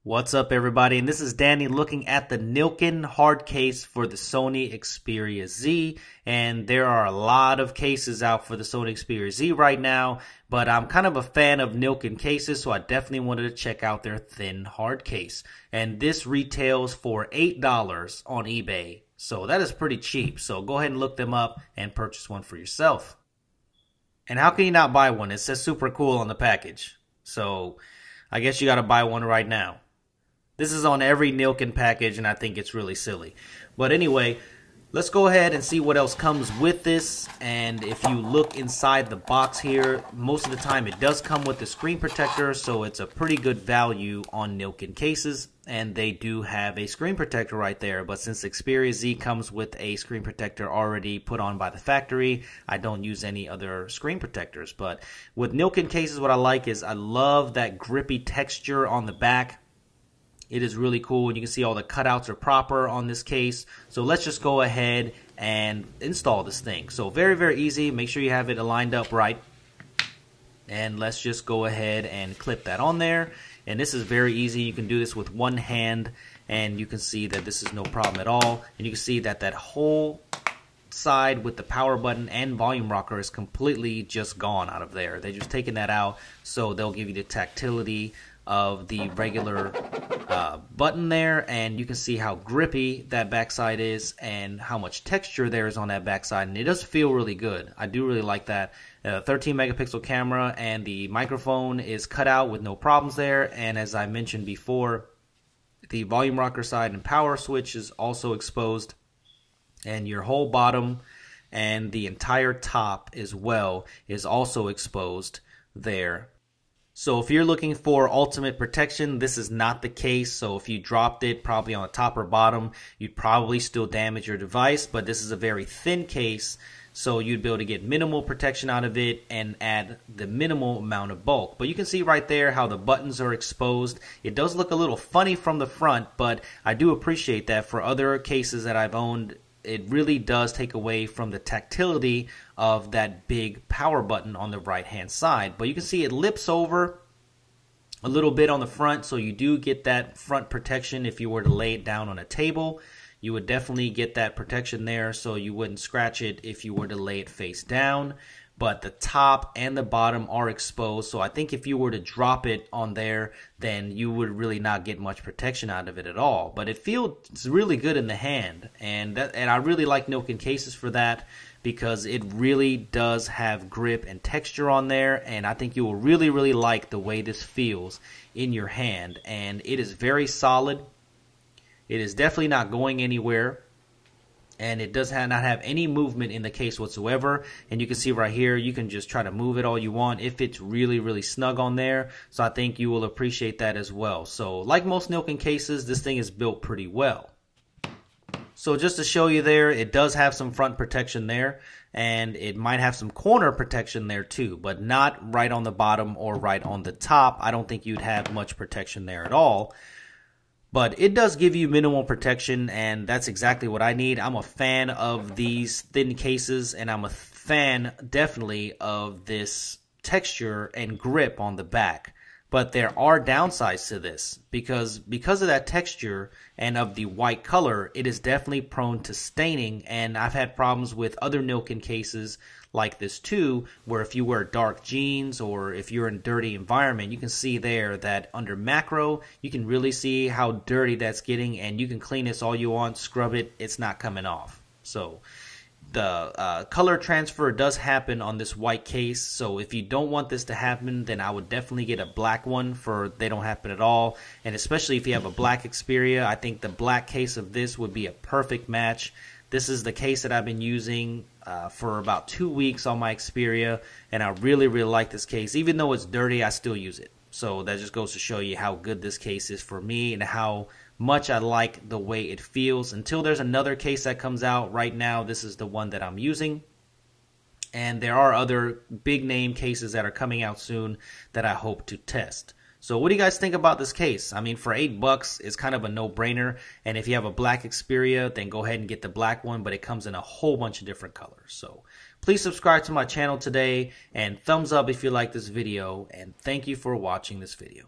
What's up, everybody? And this is Danny looking at the Nillkin hard case for the Sony Xperia Z. And there are a lot of cases out for the Sony Xperia Z right now, but I'm kind of a fan of Nillkin cases, so I definitely wanted to check out their thin hard case. And this retails for $8 on eBay, so that is pretty cheap. So go ahead and look them up and purchase one for yourself. And how can you not buy one? It says super cool on the package, so I guess you got to buy one right now. This is on every Nillkin package, and I think it's really silly. But anyway, let's go ahead and see what else comes with this. And if you look inside the box here, most of the time it does come with the screen protector, so it's a pretty good value on Nillkin cases. And they do have a screen protector right there, but since the Xperia Z comes with a screen protector already put on by the factory, I don't use any other screen protectors. But with Nillkin cases, what I like is I love that grippy texture on the back. It is really cool, and you can see all the cutouts are proper on this case. So let's just go ahead and install this thing. So very, very easy. Make sure you have it lined up right. And let's just go ahead and clip that on there. And this is very easy. You can do this with one hand, and you can see that this is no problem at all. And you can see that that whole side with the power button and volume rocker is completely just gone out of there. They're just taking that out, so they'll give you the tactility of the regular button there, and you can see how grippy that backside is and how much texture there is on that backside, and it does feel really good. I do really like that. 13 megapixel camera, and the microphone is cut out with no problems there. And as I mentioned before, the volume rocker side and power switch is also exposed, and your whole bottom and the entire top as well is also exposed there. So if you're looking for ultimate protection, this is not the case. So if you dropped it probably on the top or bottom, you'd probably still damage your device, but this is a very thin case, so you'd be able to get minimal protection out of it and add the minimal amount of bulk. But you can see right there how the buttons are exposed. It does look a little funny from the front, but I do appreciate that. For other cases that I've owned, it really does take away from the tactility of that big power button on the right hand side. But you can see it lips over a little bit on the front, so you do get that front protection. If you were to lay it down on a table, you would definitely get that protection there, so you wouldn't scratch it if you were to lay it face down. But the top and the bottom are exposed, so I think if you were to drop it on there, then you would really not get much protection out of it at all. But it feels really good in the hand, and I really like Nillkin cases for that, because it really does have grip and texture on there, and I think you will really, really like the way this feels in your hand. And it is very solid. It is definitely not going anywhere, and it does not have any movement in the case whatsoever. And you can see right here, you can just try to move it all you want. It fits really, really snug on there, so I think you will appreciate that as well. So like most Nillkin cases, this thing is built pretty well. So just to show you there, it does have some front protection there, and it might have some corner protection there too, but not right on the bottom or right on the top. I don't think you'd have much protection there at all. But it does give you minimal protection, and that's exactly what I need. I'm a fan of these thin cases, and I'm a fan definitely of this texture and grip on the back. But there are downsides to this, because of that texture and of the white color, it is definitely prone to staining. And I've had problems with other Nillkin cases like this too, where if you wear dark jeans or if you're in a dirty environment, you can see there that under macro, you can really see how dirty that's getting, and you can clean this all you want, scrub it, it's not coming off. So the color transfer does happen on this white case, so if you don't want this to happen, then I would definitely get a black one for they don't happen at all. And especially if you have a black Xperia, I think the black case of this would be a perfect match. This is the case that I've been using for about 2 weeks on my Xperia, and I really, really like this case. Even though it's dirty, I still use it. So that just goes to show you how good this case is for me and how much I like the way it feels. Until there's another case that comes out, right now this is the one that I'm using. And there are other big name cases that are coming out soon that I hope to test. So what do you guys think about this case? I mean, for $8, it's kind of a no-brainer. And if you have a black Xperia, then go ahead and get the black one, but it comes in a whole bunch of different colors. So please subscribe to my channel today, and thumbs up if you like this video, and thank you for watching this video.